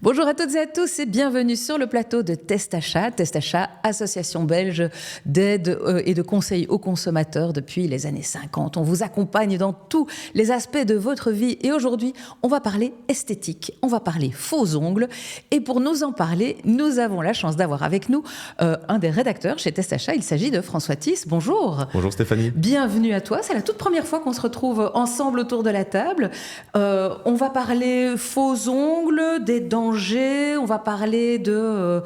Bonjour à toutes et à tous et bienvenue sur le plateau de Test Achat. Test Achat, association belge d'aide et de conseil aux consommateurs depuis les années 50. On vous accompagne dans tous les aspects de votre vie et aujourd'hui, on va parler esthétique, on va parler faux ongles et pour nous en parler, nous avons la chance d'avoir avec nous un des rédacteurs chez Test Achat. Il s'agit de François Thys. Bonjour. Bonjour Stéphanie. Bienvenue à toi. C'est la toute première fois qu'on se retrouve ensemble autour de la table. On va parler faux ongles, des dangers. On va parler de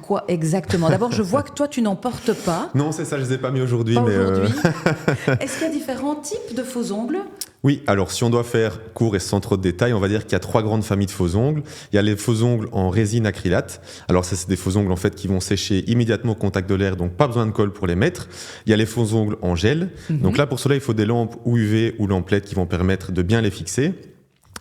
quoi exactement? D'abord, je vois que toi, tu n'en portes pas. Non, c'est ça, je ne les ai pas mis aujourd'hui. Est-ce qu'il y a différents types de faux ongles? Oui, alors si on doit faire court et sans trop de détails, on va dire qu'il y a 3 grandes familles de faux ongles. Il y a les faux ongles en résine acrylate. Alors ça, c'est des faux ongles en fait qui vont sécher immédiatement au contact de l'air, donc pas besoin de colle pour les mettre. Il y a les faux ongles en gel. Donc là, pour cela, il faut des lampes ou UV ou lampes LED qui vont permettre de bien les fixer.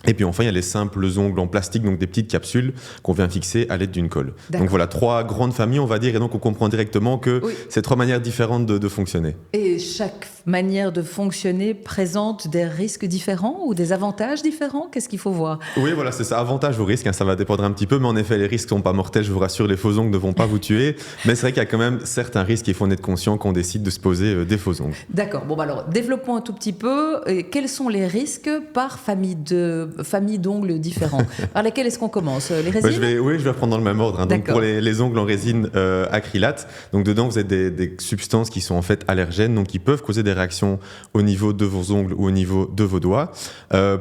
Et puis enfin, il y a les simples ongles en plastique, donc des petites capsules qu'on vient fixer à l'aide d'une colle. Donc voilà, 3 grandes familles, on va dire, et donc on comprend directement que c'est 3 manières différentes de fonctionner. Et chaque manière de fonctionner présente des risques différents ou des avantages différents? Qu'est-ce qu'il faut voir? Oui, voilà, c'est ça, avantage ou risque, ça va dépendre un petit peu, mais en effet, les risques ne sont pas mortels, je vous rassure, les faux ongles ne vont pas vous tuer, mais c'est vrai qu'il y a quand même certains risques, il faut en être conscient quand on décide de se poser des faux ongles. D'accord, bon alors développons un tout petit peu, quels sont les risques par famille d'ongles différents? Par lesquels est-ce qu'on commence? Les résines? je vais reprendre dans le même ordre. Donc pour les ongles en résine acrylate, donc dedans vous avez des substances qui sont en fait allergènes, donc qui peuvent causer des réactions au niveau de vos ongles ou au niveau de vos doigts.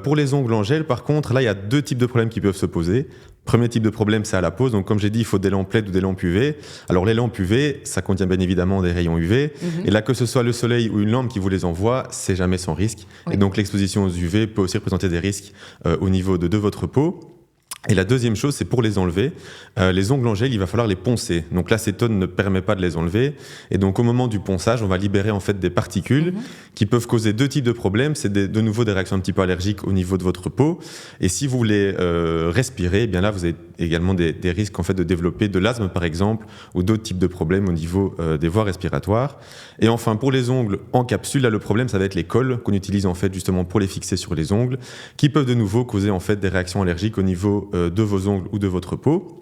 Pour les ongles en gel, par contre, là il y a 2 types de problèmes qui peuvent se poser. Premier type de problème, c'est à la pose. Donc, comme j'ai dit, il faut des lampes LED ou des lampes UV. Alors, les lampes UV, ça contient bien évidemment des rayons UV. Et là, que ce soit le soleil ou une lampe qui vous les envoie, c'est jamais sans risque. Oui. Et donc, l'exposition aux UV peut aussi représenter des risques au niveau de votre peau. Et la deuxième chose, c'est pour les enlever. Les ongles en gel, il va falloir les poncer. Donc l'acétone ne permet pas de les enlever. Et donc au moment du ponçage, on va libérer en fait des particules qui peuvent causer 2 types de problèmes. C'est de nouveau des réactions un petit peu allergiques au niveau de votre peau. Et si vous les respirez, eh bien là, vous avez également des risques en fait de développer de l'asthme par exemple ou d'autres types de problèmes au niveau des voies respiratoires. Et enfin, pour les ongles en capsule, là, le problème, ça va être les colles qu'on utilise en fait justement pour les fixer sur les ongles, qui peuvent de nouveau causer en fait des réactions allergiques au niveau de vos ongles ou de votre peau.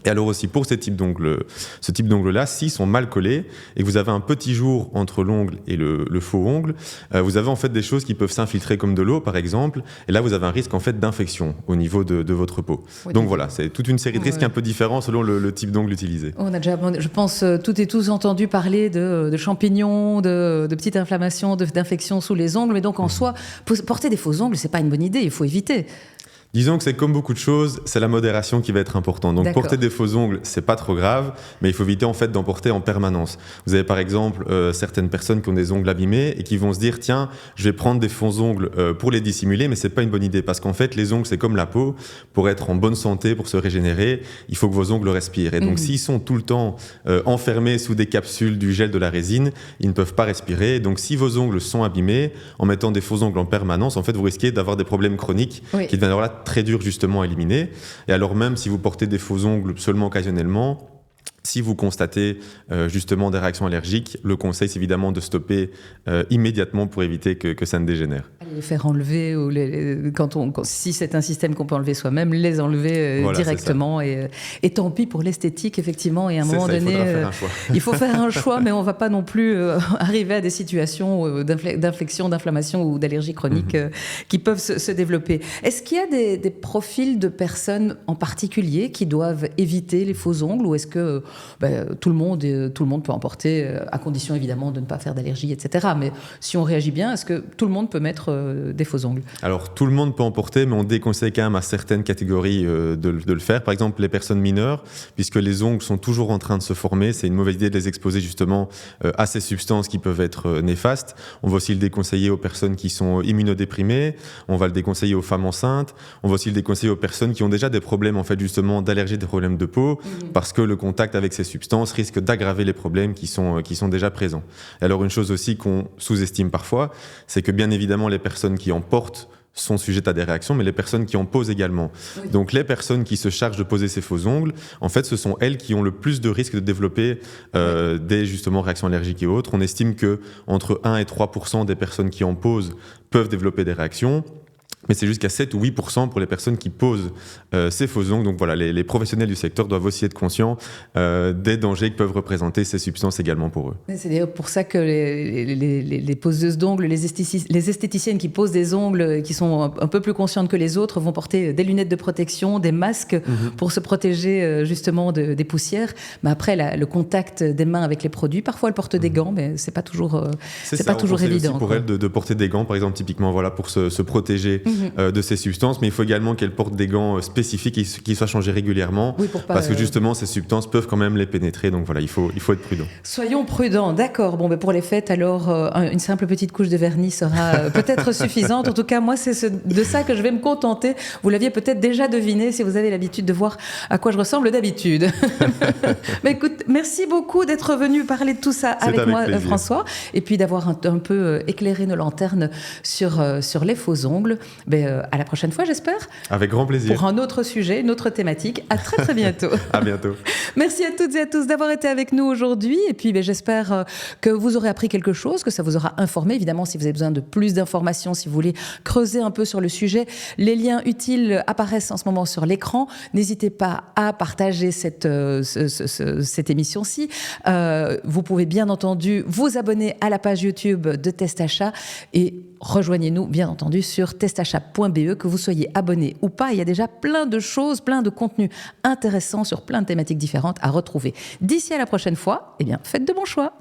Et alors aussi pour ce type d'ongles-là, s'ils sont mal collés et que vous avez un petit jour entre l'ongle et le faux ongle, vous avez en fait des choses qui peuvent s'infiltrer comme de l'eau par exemple, et là vous avez un risque en fait d'infection au niveau de votre peau. Oui, donc voilà, c'est toute une série de risques un peu différents selon le type d'ongle utilisé. On a déjà, je pense, toutes et tous entendu parler de champignons, de petites inflammations, d'infections sous les ongles, mais donc en soi, porter des faux ongles, c'est pas une bonne idée, il faut éviter. Disons que c'est comme beaucoup de choses, c'est la modération qui va être importante. Donc porter des faux ongles, c'est pas trop grave, mais il faut éviter en fait d'en porter en permanence. Vous avez par exemple certaines personnes qui ont des ongles abîmés et qui vont se dire tiens, je vais prendre des faux ongles pour les dissimuler, mais c'est pas une bonne idée parce qu'en fait les ongles c'est comme la peau, pour être en bonne santé, pour se régénérer, il faut que vos ongles respirent. Et donc s'ils sont tout le temps enfermés sous des capsules du gel de la résine, ils ne peuvent pas respirer. Donc si vos ongles sont abîmés, en mettant des faux ongles en permanence, en fait vous risquez d'avoir des problèmes chroniques qui deviennent là très dur justement à éliminer. Et alors même si vous portez des faux ongles seulement occasionnellement, si vous constatez justement des réactions allergiques, le conseil c'est évidemment de stopper immédiatement pour éviter que ça ne dégénère. Les faire enlever, ou si c'est un système qu'on peut enlever soi-même, les enlever directement. Et tant pis pour l'esthétique, effectivement. Et à un moment donné, il faut faire un choix, mais on ne va pas non plus arriver à des situations d'infection, d'inflammation ou d'allergie chronique qui peuvent se développer. Est-ce qu'il y a des profils de personnes en particulier qui doivent éviter les faux ongles, ou est-ce que tout le monde peut en porter, à condition évidemment de ne pas faire d'allergie, etc. Mais si on réagit bien, est-ce que tout le monde peut mettre des faux ongles? Alors tout le monde peut en porter, mais on déconseille quand même à certaines catégories de le faire. Par exemple les personnes mineures, puisque les ongles sont toujours en train de se former, c'est une mauvaise idée de les exposer justement à ces substances qui peuvent être néfastes. On va aussi le déconseiller aux personnes qui sont immunodéprimées, on va le déconseiller aux femmes enceintes, on va aussi le déconseiller aux personnes qui ont déjà des problèmes en fait justement d'allergie, des problèmes de peau, parce que le contact avec ces substances risque d'aggraver les problèmes qui sont déjà présents. Et alors une chose aussi qu'on sous-estime parfois, c'est que bien évidemment les personnes qui en portent sont sujettes à des réactions, mais les personnes qui en posent également. Oui. Donc les personnes qui se chargent de poser ces faux ongles, en fait, ce sont elles qui ont le plus de risques de développer des justement réactions allergiques et autres. On estime que entre 1 et 3% des personnes qui en posent peuvent développer des réactions. mais c'est jusqu'à 7 ou 8% pour les personnes qui posent ces faux ongles. Donc voilà, les professionnels du secteur doivent aussi être conscients des dangers que peuvent représenter ces substances également pour eux. C'est d'ailleurs pour ça que les poseuses d'ongles, les esthéticiennes qui posent des ongles qui sont un peu plus conscientes que les autres vont porter des lunettes de protection, des masques pour se protéger justement des poussières. Mais après, le contact des mains avec les produits, parfois elles portent des gants, mais c'est pas toujours évident. Aussi pour elles de porter des gants, par exemple, typiquement voilà, pour se protéger de ces substances, mais il faut également qu'elles portent des gants spécifiques qui soient changés régulièrement, parce que justement ces substances peuvent quand même les pénétrer, donc voilà, il faut être prudent. Soyons prudents, d'accord. Bon, pour les fêtes, alors une simple petite couche de vernis sera peut-être suffisante. En tout cas, moi, c'est de ça que je vais me contenter. Vous l'aviez peut-être déjà deviné si vous avez l'habitude de voir à quoi je ressemble d'habitude. Mais écoute, merci beaucoup d'être venu parler de tout ça avec moi, plaisir. François, et puis d'avoir un peu éclairé nos lanternes sur les faux ongles. À la prochaine fois, j'espère. Avec grand plaisir. Pour un autre sujet, une autre thématique. À très très bientôt. À bientôt. Merci à toutes et à tous d'avoir été avec nous aujourd'hui. Et puis, j'espère que vous aurez appris quelque chose, que ça vous aura informé. Évidemment, si vous avez besoin de plus d'informations, si vous voulez creuser un peu sur le sujet, les liens utiles apparaissent en ce moment sur l'écran. N'hésitez pas à partager cette émission-ci. Vous pouvez bien entendu vous abonner à la page YouTube de Test Achat et rejoignez-nous bien entendu sur testachat.be, que vous soyez abonné ou pas. Il y a déjà plein de choses, plein de contenus intéressants sur plein de thématiques différentes à retrouver. D'ici à la prochaine fois, faites de bons choix.